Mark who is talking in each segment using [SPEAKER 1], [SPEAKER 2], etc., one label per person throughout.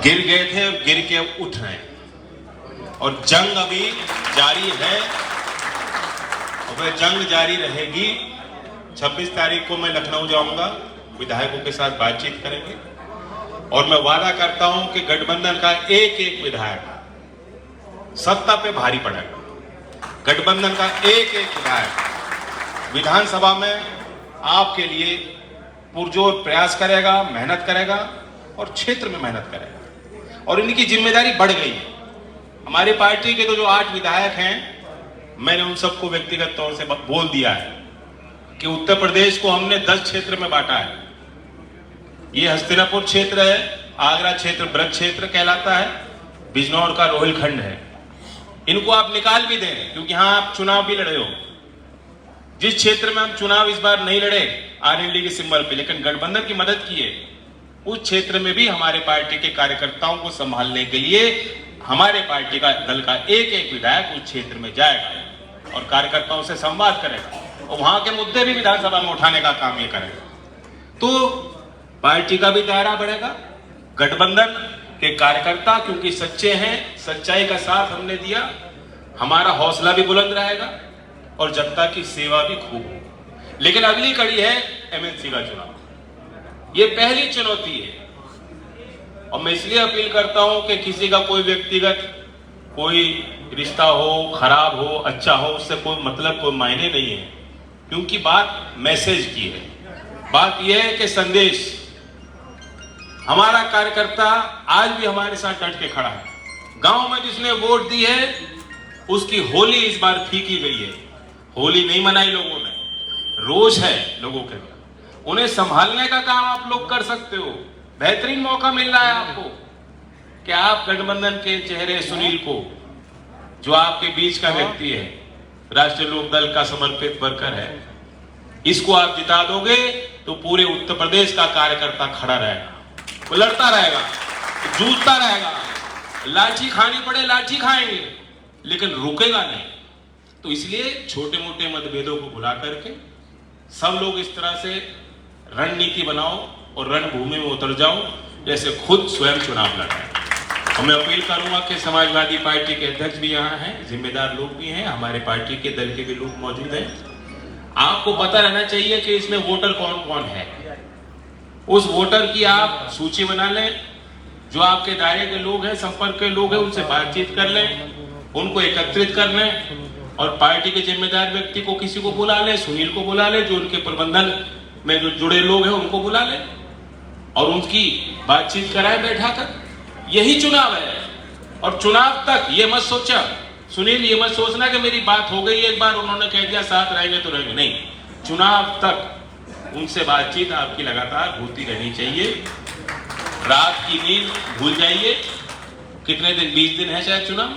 [SPEAKER 1] गिर गए थे और गिर के उठ रहे हैं और जंग अभी जारी है और वह जंग जारी रहेगी। 26 तारीख को मैं लखनऊ जाऊंगा, विधायकों के साथ बातचीत करेंगे और मैं वादा करता हूं कि गठबंधन का एक एक विधायक सत्ता पे भारी पड़ेगा। गठबंधन का एक एक विधायक विधानसभा में आपके लिए पुरजोर प्रयास करेगा, मेहनत करेगा और क्षेत्र में मेहनत करेगा और इनकी जिम्मेदारी बढ़ गई है। हमारी पार्टी के तो जो 8 विधायक हैं, मैंने उन सबको व्यक्तिगत तौर से बोल दिया है कि उत्तर प्रदेश को हमने 10 क्षेत्र में बांटा है। ये हस्तिनापुर क्षेत्र है, आगरा क्षेत्र ब्रज क्षेत्र कहलाता है, बिजनौर का रोहिलखंड है। इनको आप निकाल भी दें क्योंकि यहां आप चुनाव भी लड़े हो। जिस क्षेत्र में हम चुनाव इस बार नहीं लड़े आरएलडी के सिंबल पे, लेकिन गठबंधन की मदद की है, उस क्षेत्र में भी हमारे पार्टी के कार्यकर्ताओं को संभालने के लिए हमारे पार्टी का दल का एक एक विधायक उस क्षेत्र में जाएगा और कार्यकर्ताओं से संवाद करेगा और वहां के मुद्दे भी विधानसभा में उठाने का काम ये करेगा। तो पार्टी का भी दायरा बढ़ेगा। गठबंधन के कार्यकर्ता क्योंकि सच्चे हैं, सच्चाई का साथ हमने दिया, हमारा हौसला भी बुलंद रहेगा और जनता की सेवा भी खूब होगी। लेकिन अगली कड़ी है एमएनसी का चुनाव। ये पहली चुनौती है और मैं इसलिए अपील करता हूं कि किसी का कोई व्यक्तिगत कोई रिश्ता हो, खराब हो, अच्छा हो, उससे कोई मतलब, कोई मायने नहीं है, क्योंकि बात मैसेज की है। बात यह है कि संदेश, हमारा कार्यकर्ता आज भी हमारे साथ डट के खड़ा है। गांव में जिसने वोट दी है उसकी होली इस बार फीकी गई है। होली नहीं मनाई लोगों ने, रोष है लोगों के, उन्हें संभालने का काम आप लोग कर सकते हो। बेहतरीन मौका मिल रहा है आपको कि आप गठबंधन के चेहरे सुनील को, जो आपके बीच का व्यक्ति है, राष्ट्रीय लोक दल का समर्पित वर्कर है, इसको आप जिता दोगे तो पूरे उत्तर प्रदेश का कार्यकर्ता खड़ा रहेगा, वो लड़ता रहेगा, जूझता रहेगा, लाठी खानी पड़े लाठी खाएंगे, लेकिन रुकेगा नहीं। तो इसलिए छोटे मोटे मतभेदों को भुला करके सब लोग इस तरह से रणनीति बनाओ और रणभूमि में उतर जाओ जैसे खुद स्वयं चुनाव लड़ाए। और मैं अपील करूंगा कि समाजवादी पार्टी के अध्यक्ष भी यहाँ हैं, जिम्मेदार लोग भी हैं, हमारे पार्टी के दल के भी लोग मौजूद हैं। आपको पता रहना चाहिए कि इसमें वोटर कौन कौन है। उस वोटर की आप सूची बना लें, जो आपके दायरे के लोग हैं, संपर्क के लोग हैं, उनसे बातचीत कर लें, उनको एकत्रित कर लें और पार्टी के जिम्मेदार व्यक्ति को किसी को बुला लें, सुनील को बुला लें, जो उनके प्रबंधन में जो जुड़े लोग हैं उनको बुला लें और उनकी बातचीत कराएं बैठाकर। यही चुनाव है और चुनाव तक ये मत सोचा सुनील, ये मत सोचना कि मेरी बात हो गई एक बार, उन्होंने कह दिया साथ रहेंगे तो रहेंगे, नहीं। चुनाव तक उनसे बातचीत आपकी लगातार होती रहनी चाहिए। रात की नींद भूल जाइए। कितने दिन, 20 दिन है शायद चुनाव,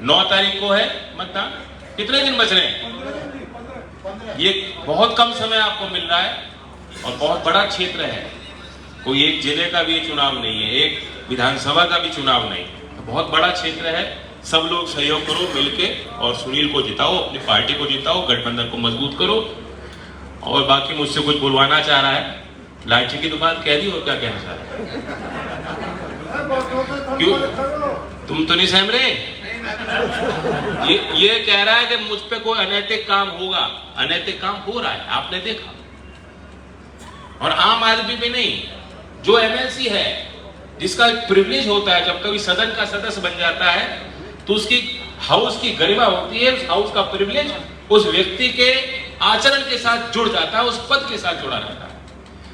[SPEAKER 1] 9 तारीख को है मतदान, कितने दिन बच रहे हैं? ये बहुत कम समय आपको मिल रहा है और बहुत बड़ा क्षेत्र है। कोई एक जिले का भी चुनाव नहीं है, एक विधानसभा का भी चुनाव नहीं, तो बहुत बड़ा क्षेत्र है। सब लोग सहयोग करो मिलके और सुनील को जिताओ, अपनी पार्टी को जिताओ, गठबंधन को मजबूत करो। और बाकी मुझसे कुछ बुलवाना चाह रहा है, लाठी की दुकान कह दी और क्या कहना चाह रहा है? क्यों तुम तो नहीं सहम रहे? ये कह रहा है कि मुझ पे कोई अनैतिक काम होगा। अनैतिक काम हो रहा है, आपने देखा। और आम आदमी भी नहीं, जो एमएलसी है, जिसका एक प्रिविलेज होता है, जब कभी सदन का सदस्य बन जाता है तो उसकी हाउस की गरिमा होती है, उस हाउस का प्रिविलेज उस व्यक्ति के आचरण के साथ जुड़ जाता है, उस पद के साथ जुड़ा रहता है।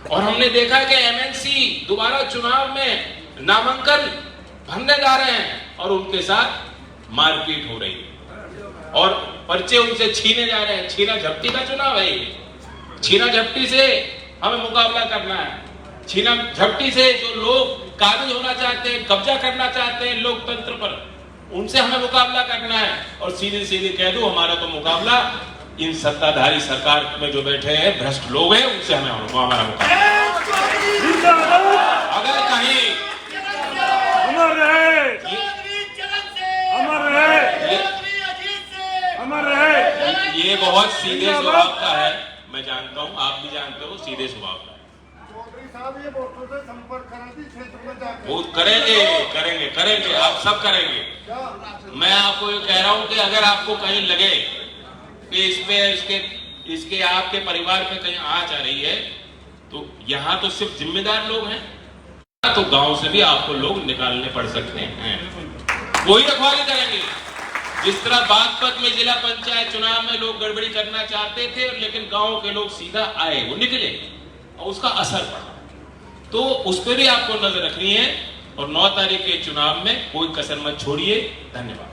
[SPEAKER 1] और हमने देखा कि एमएलसी दोबारा चुनाव में नामांकन भरने जा रहे हैं और उनके साथ मारपीट हो रही है और पर्चे उनसे छीने जा रहे हैं। छीना झपटी का चुनाव है ये। छीना झपटी से हमें मुकाबला करना है। छीना झपटी से जो लोग काबिज होना चाहते हैं, कब्जा करना चाहते हैं लोकतंत्र पर, उनसे हमें मुकाबला करना है। और सीधे सीधे कह दूं, हमारा तो मुकाबला इन सत्ताधारी सरकार में जो बैठे हैं भ्रष्ट लोग हैं, उनसे हमारा मुकाबला। अगर कहीं ये बहुत सीधे स्वभाव का है, मैं जानता हूं, आप भी जानते हो, सीधे स्वभाव का है।
[SPEAKER 2] साहब ये वोटों से संपर्क करा दी क्षेत्र में जाकर।
[SPEAKER 1] वो करेंगे, आप सब करेंगे। मैं आपको ये कह रहा हूं कि अगर आपको कहीं लगे कि इसमें इसके आपके परिवार में कहीं आँच आ रही है, तो यहाँ तो सिर्फ जिम्मेदार लोग हैं, तो गांव से भी आपको लोग निकालने पड़ सकते हैं। वही रखवाली करेंगे। जिस तरह बागपत में जिला पंचायत चुनाव में लोग गड़बड़ी करना चाहते थे, लेकिन गांव के लोग सीधा आए, वो निकले और उसका असर पड़ा। तो उस पर भी आपको नजर रखनी है और 9 तारीख के चुनाव में कोई कसर मत छोड़िए। धन्यवाद।